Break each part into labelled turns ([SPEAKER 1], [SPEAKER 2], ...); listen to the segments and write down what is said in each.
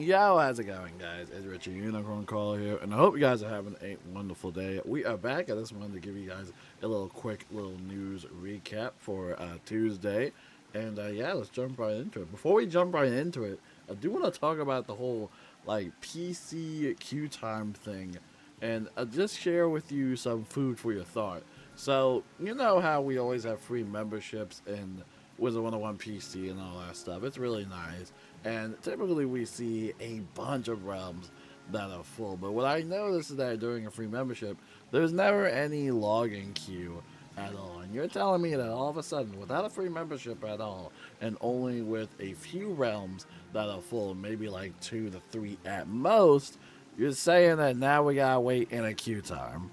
[SPEAKER 1] Yo, how's it going, guys? It's Richard Unicorn Caller here, and I hope you guys are having a wonderful day. We are back. I just wanted to give you guys a little quick little news recap for Tuesday, and yeah, let's jump right into it. Before we jump right into it, I do want to talk about the whole like PC queue time thing, and just share with you some food for your thought. So you know how we always have free memberships in Wizard101 PC and all that stuff. It's really nice. And typically we see a bunch of realms that are full. But what I noticed is that during a free membership, there's never any login queue at all. And you're telling me that all of a sudden, without a free membership at all, and only with a few realms that are full, maybe like 2 to 3 at most, you're saying that now we gotta wait in a queue time.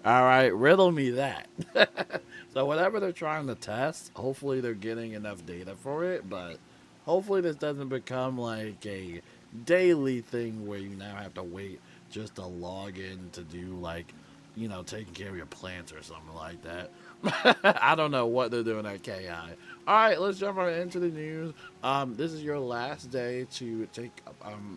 [SPEAKER 1] All right, riddle me that. So whatever they're trying to test, hopefully they're getting enough data for it. But hopefully this doesn't become like a daily thing where you now have to wait just to log in to do like, taking care of your plants or something like that. I don't know what they're doing at KI. All right, let's jump right into the news. This is your last day to take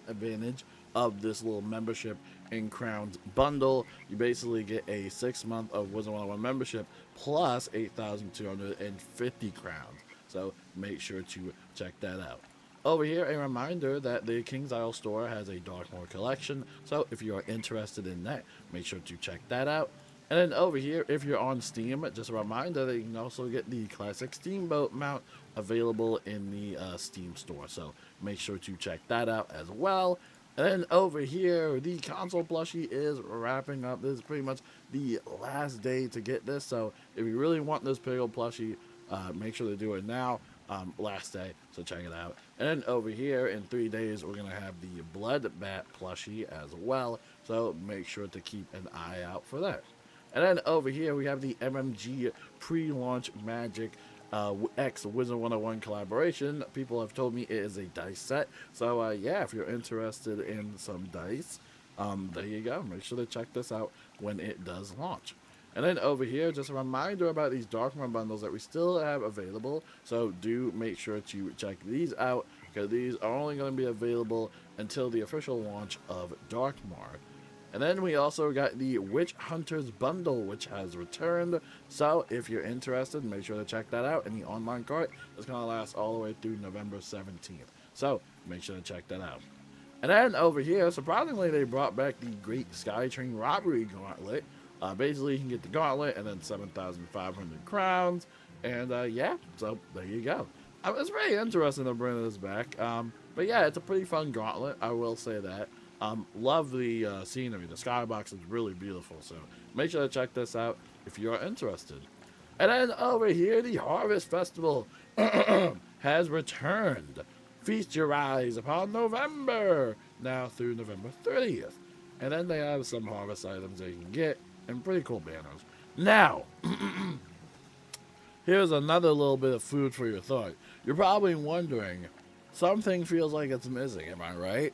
[SPEAKER 1] advantage of this little membership in Crowns bundle. You basically get a 6 month of Wizard 101 membership plus 8,250 crowns. So make sure to check that out. Over here, a reminder that the King's Isle store has a Darkmoor collection, so if you are interested in that, make sure to check that out. And then over here, if you're on Steam, just a reminder that you can also get the Classic Steamboat mount available in the Steam store, so make sure to check that out as well. And then over here, the console plushie is wrapping up. This is pretty much the last day to get this, so if you really want this Piggle plushie, make sure to do it now. Last day, so check it out. And then over here, in 3 days, we're going to have the Blood Bat plushie as well, so make sure to keep an eye out for that. And then over here, we have the MMG pre-launch Magic X Wizard 101 collaboration. People have told me it is a dice set, so yeah, if you're interested in some dice, there you go. Make sure to check this out when it does launch. And then over here, just a reminder about these Darkmoor bundles that we still have available. So do make sure to check these out, because these are only going to be available until the official launch of Darkmoor. And then we also got the Witch Hunters bundle, which has returned. So if you're interested, make sure to check that out in the online cart. It's going to last all the way through November 17th. So make sure to check that out. And then over here, surprisingly, they brought back the Great Skytrain Robbery Gauntlet. Basically, you can get the gauntlet and then 7,500 crowns. And yeah, so there you go. It's very interesting to bring this back. But yeah, it's a pretty fun gauntlet, I will say that. Love the scenery. The skybox is really beautiful. So make sure to check this out if you're interested. And then over here, the Harvest Festival has returned. Feast your eyes upon November, now through November 30th. And then they have some harvest items that you can get, and pretty cool banners. Now, here's another little bit of food for your thought. You're probably wondering, something feels like it's missing, am I right?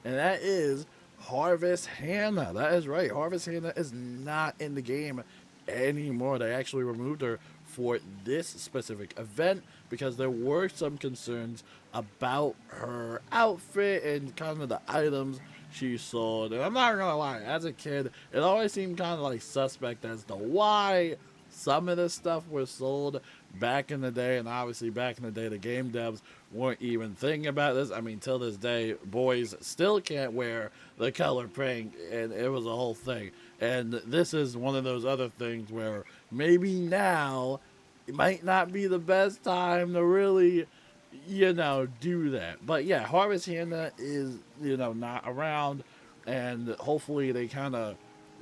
[SPEAKER 1] And that is Harvest Hannah. That is right. Harvest Hannah is not in the game anymore. They actually removed her for this specific event because there were some concerns about her outfit and kind of the items she sold. And I'm not gonna lie, as a kid, it always seemed kind of like suspect as to why some of this stuff was sold back in the day. And obviously back in the day, the game devs weren't even thinking about this. I mean, till this day, boys still can't wear the color pink, and it was a whole thing. And this is one of those other things where maybe now it might not be the best time to really, do that. But yeah, Harvest Hannah is, not around, and hopefully they kind of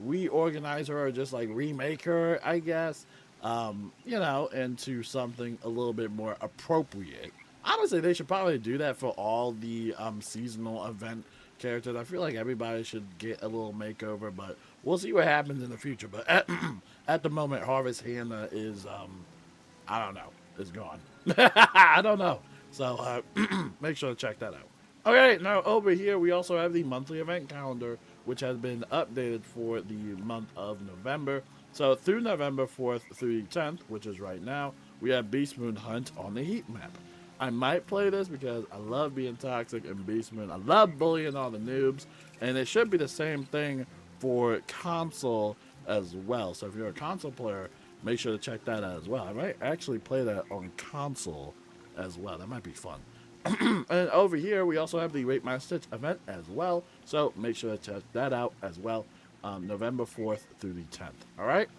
[SPEAKER 1] reorganize her or just like remake her, I guess, into something a little bit more appropriate. Honestly, they should probably do that for all the seasonal event characters. I feel like everybody should get a little makeover, but we'll see what happens in the future. But at the moment, Harvest Hannah is, I don't know, is gone. I don't know. So make sure to check that out. Okay, now over here we also have the monthly event calendar, which has been updated for the month of November. So through November 4th through the 10th, which is right now, we have Beast Moon Hunt on the heat map. I might play this because I love being toxic and Beastman. I love bullying all the noobs, and it should be the same thing for console as well. So if you're a console player, make sure to check that out as well. I might actually play that on console as well. That might be fun. And over here, we also have the Rate My Stitch event as well. So make sure to check that out as well. November 4th through the 10th. All right?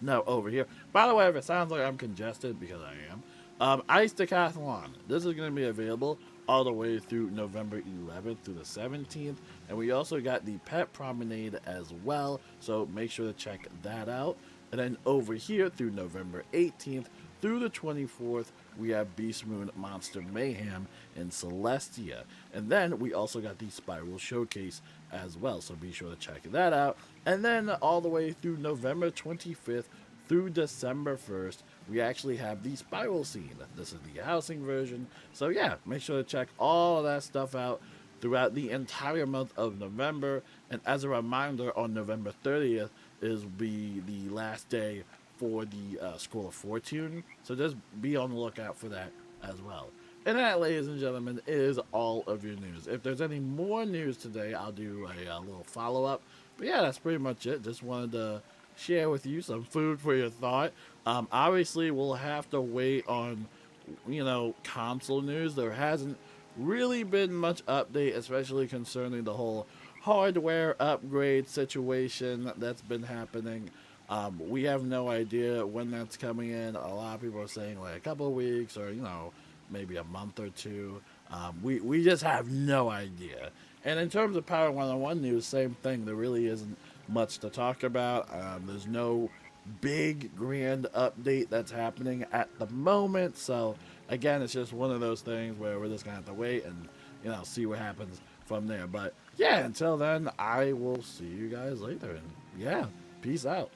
[SPEAKER 1] No, over here. By the way, if it sounds like I'm congested, because I am, Ice Decathlon. This is going to be available all the way through November 11th through the 17th. And we also got the Pet Promenade as well, so make sure to check that out. And then over here through November 18th through the 24th, we have Beast Moon Monster Mayhem in Celestia. And then we also got the Spiral Showcase as well, so be sure to check that out. And then all the way through November 25th through December 1st, we actually have the Spiral Scene. This is the housing version. So yeah, make sure to check all of that stuff out throughout the entire month of November. And as a reminder, on November 30th is be the last day for the School of Fortune. So just be on the lookout for that as well. And that, ladies and gentlemen, is all of your news. If there's any more news today, I'll do a little follow-up. But yeah, that's pretty much it. Just wanted to share with you some food for your thought. Obviously, we'll have to wait on, console news. There hasn't really been much update, especially concerning the whole hardware upgrade situation that's been happening. We have no idea when that's coming in. A lot of people are saying like a couple of weeks or, maybe a month or two. We just have no idea. And in terms of Power 101 news, same thing. There really isn't much to talk about. There's no big grand update that's happening at the moment. So again, it's just one of those things where we're just gonna have to wait and see what happens from there. But yeah, until then, I will see you guys later. And yeah, peace out.